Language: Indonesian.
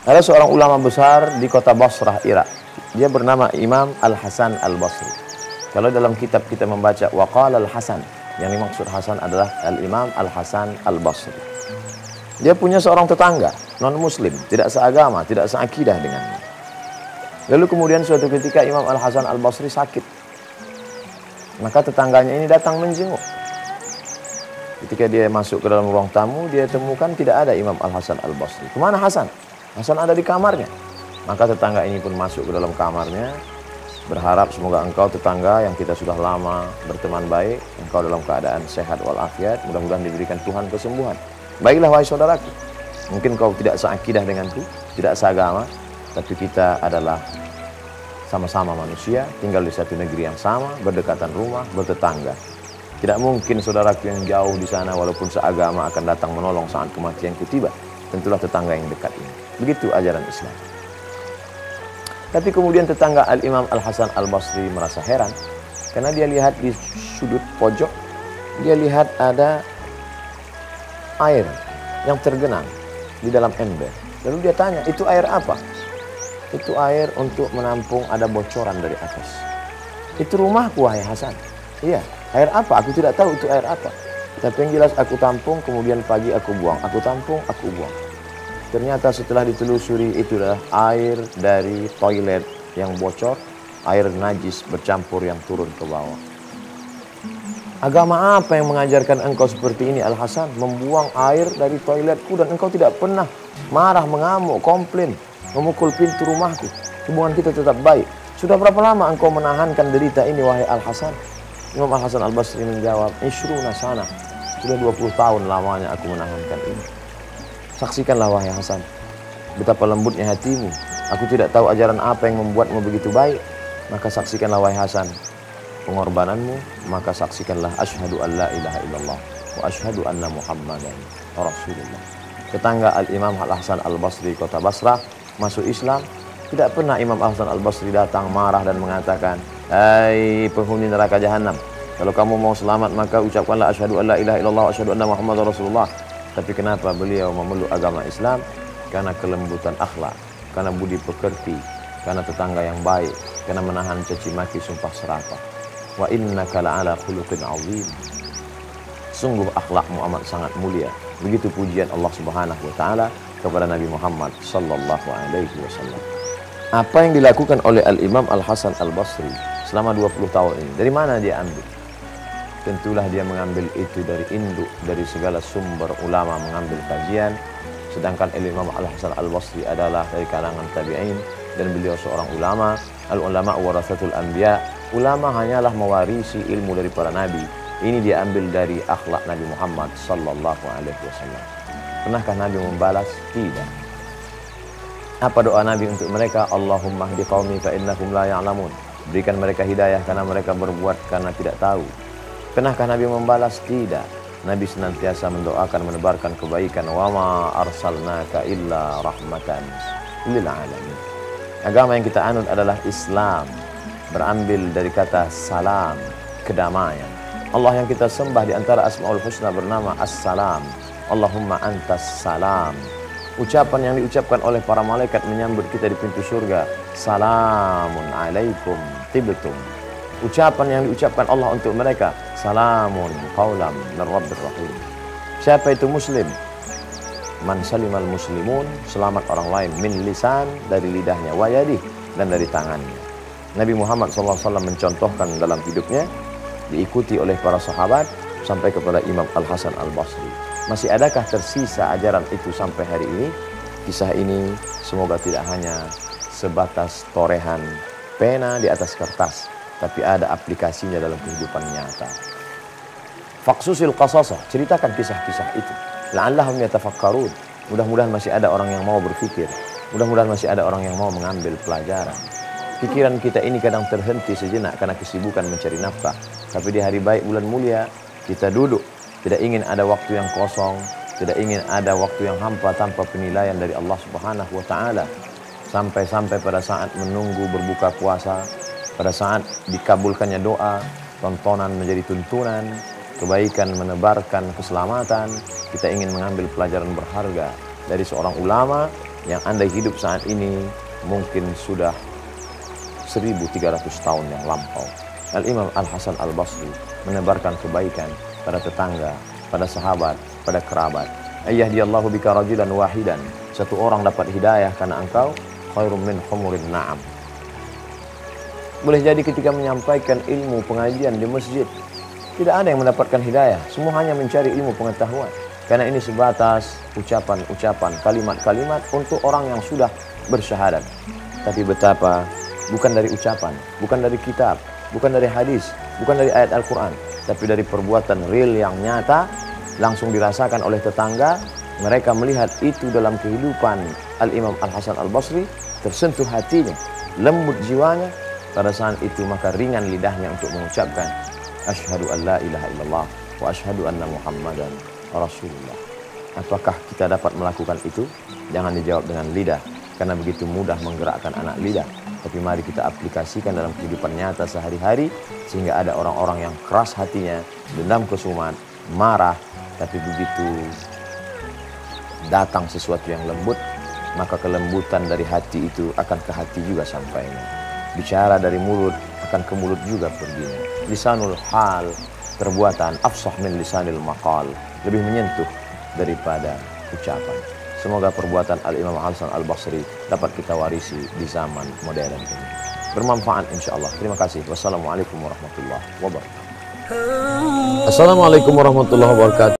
Ada seorang ulama besar di kota Basrah, Irak. Dia bernama Imam Al-Hasan Al-Basri. Kalau dalam kitab kita membaca Waqala Al-Hasan, yang dimaksud Hasan adalah Al-Imam Al-Hasan Al-Basri. Dia punya seorang tetangga, non-muslim, tidak seagama, tidak seakidah dengannya. Lalu kemudian suatu ketika Imam Al-Hasan Al-Basri sakit. Maka tetangganya ini datang menjenguk. Ketika dia masuk ke dalam ruang tamu, dia temukan tidak ada Imam Al-Hasan Al-Basri. Kemana Hasan? Hasan ada di kamarnya. Maka tetangga ini pun masuk ke dalam kamarnya, berharap semoga engkau tetangga yang kita sudah lama berteman baik, engkau dalam keadaan sehat walafiat, mudah-mudahan diberikan Tuhan kesembuhan. Baiklah wahai saudaraku, mungkin kau tidak seakidah denganku, tidak seagama, tapi kita adalah sama-sama manusia, tinggal di satu negeri yang sama, berdekatan rumah, bertetangga. Tidak mungkin saudaraku yang jauh di sana walaupun seagama akan datang menolong saat kematianku tiba. Tentulah tetangga yang dekat ini. Begitu ajaran Islam. Tapi kemudian tetangga Al-Imam Al-Hasan Al-Basri merasa heran. Karena dia lihat di sudut pojok, dia lihat ada air yang tergenang di dalam ember. Lalu dia tanya, itu air apa? Itu air untuk menampung ada bocoran dari atas. Itu rumahku wahai Hasan. Iya, air apa? Aku tidak tahu itu air apa. Tapi yang jelas aku tampung, kemudian pagi aku buang. Aku tampung, aku buang. Ternyata setelah ditelusuri itu adalah air dari toilet yang bocor, air najis bercampur yang turun ke bawah. Agama apa yang mengajarkan engkau seperti ini Al-Hasan? Membuang air dari toiletku dan engkau tidak pernah marah, mengamuk, komplain, memukul pintu rumahku. Hubungan kita tetap baik. Sudah berapa lama engkau menahankan derita ini wahai Al-Hasan? Imam Al-Hasan Al-Basri menjawab, Ishruna sana. Sudah 20 tahun lamanya aku menahankan ini. Saksikanlah wahai Hasan, betapa lembutnya hatimu. Aku tidak tahu ajaran apa yang membuatmu begitu baik. Maka saksikanlah wahai Hasan pengorbananmu. Maka saksikanlah asyhadu an la ilaha illallah wa asyhadu anna Muhammadan Rasulullah. Tetangga Al-Imam Al-Hasan Al-Basri kota Basrah masuk Islam. Tidak pernah Imam Al-Hasan Al-Basri datang marah dan mengatakan, hai penghuni neraka jahanam, kalau kamu mau selamat maka ucapkanlah asyhadu an la ilaha illallah wa asyhadu anna Muhammadar Rasulullah. Tapi kenapa beliau memeluk agama Islam? Karena kelembutan akhlak, karena budi pekerti, karena tetangga yang baik, karena menahan caci maki sumpah serapah. Wa innaka la'ala khuluqin 'azim. Sungguh akhlakmu amat sangat mulia. Begitu pujian Allah Subhanahu wa taala kepada Nabi Muhammad sallallahu alaihi wasallam. Apa yang dilakukan oleh Al-Imam Al-Hasan Al-Basri selama 20 tahun ini? Dari mana dia ambil? Tentulah dia mengambil itu dari induk, dari segala sumber ulama mengambil kajian. Sedangkan Imam Al-Hasan Al-Basri adalah dari kalangan tabi'in dan beliau seorang ulama. Al-ulama warathatul anbiya. Ulama hanyalah mewarisi ilmu dari para nabi. Ini diambil dari akhlak Nabi Muhammad sallallahu alaihi wasallam. Pernahkah Nabi membalas? Tidak. Apa doa Nabi untuk mereka? Allahumma hdi qaumi fa innahum la ya'lamun. Berikan mereka hidayah karena mereka berbuat karena tidak tahu. Pernahkah Nabi membalas? Tidak. Nabi senantiasa mendoakan menebarkan kebaikan. Wa ma arsalnaka illa rahmatan lil alamin. Agama yang kita anut adalah Islam. Berambil dari kata salam, kedamaian. Allah yang kita sembah di antara Asmaul Husna bernama As-Salam. Allahumma antas salam. Ucapan yang diucapkan oleh para malaikat menyambut kita di pintu surga. Salamun alaikum tibtum. Ucapan yang diucapkan Allah untuk mereka, salamun qaulam min rabbir rahim. Siapa itu muslim? Man salimal muslimun, selamat orang lain min lisan, dari lidahnya, wa yadih, dan dari tangannya. Nabi Muhammad SAW mencontohkan dalam hidupnya, diikuti oleh para sahabat sampai kepada Imam Al-Hasan Al-Basri. Masih adakah tersisa ajaran itu sampai hari ini? Kisah ini semoga tidak hanya sebatas torehan pena di atas kertas, tapi ada aplikasinya dalam kehidupan nyata. Faqsusil qasasa, ceritakan kisah-kisah itu. La'allahum yatafakkarun. Mudah-mudahan masih ada orang yang mau berpikir. Mudah-mudahan masih ada orang yang mau mengambil pelajaran. Pikiran kita ini kadang terhenti sejenak karena kesibukan mencari nafkah. Tapi di hari baik bulan mulia, kita duduk. Tidak ingin ada waktu yang kosong. Tidak ingin ada waktu yang hampa tanpa penilaian dari Allah Subhanahu wa ta'ala. Sampai-sampai pada saat menunggu berbuka puasa, pada saat dikabulkannya doa, tontonan menjadi tuntunan, kebaikan menebarkan keselamatan, kita ingin mengambil pelajaran berharga dari seorang ulama yang andai hidup saat ini mungkin sudah 1300 tahun yang lampau. Al-Imam Al-Hasan Al-Basri menebarkan kebaikan pada tetangga, pada sahabat, pada kerabat. Ayyahdiyallahu bika rajulan wahidan. Satu orang dapat hidayah karena engkau, khairum min humurin na'am. Boleh jadi ketika menyampaikan ilmu pengajian di masjid, tidak ada yang mendapatkan hidayah. Semua hanya mencari ilmu pengetahuan. Karena ini sebatas ucapan-ucapan, kalimat-kalimat untuk orang yang sudah bersyahadat. Tapi betapa bukan dari ucapan, bukan dari kitab, bukan dari hadis, bukan dari ayat Al-Quran, tapi dari perbuatan real yang nyata, langsung dirasakan oleh tetangga. Mereka melihat itu dalam kehidupan Al-Imam Al-Hasan Al-Basri, tersentuh hatinya, lembut jiwanya. Pada saat itu maka ringan lidahnya untuk mengucapkan asyhadu an la ilaha illallah wa asyhadu anna Muhammadan Rasulullah. Apakah kita dapat melakukan itu? Jangan dijawab dengan lidah, karena begitu mudah menggerakkan anak lidah. Tapi mari kita aplikasikan dalam kehidupan nyata sehari-hari, sehingga ada orang-orang yang keras hatinya, dendam kesumat, marah, tapi begitu datang sesuatu yang lembut, maka kelembutan dari hati itu akan ke hati juga sampainya. Bicara dari mulut akan ke mulut juga perginya. Lisanul hal, perbuatan, afsah min lisanil maqal, lebih menyentuh daripada ucapan. Semoga perbuatan Al-Imam Al-Hasan Al-Basri dapat kita warisi di zaman modern ini. Bermanfaat insya Allah. Terima kasih. Wassalamualaikum warahmatullahi wabarakatuh. Assalamualaikum warahmatullahi wabarakatuh.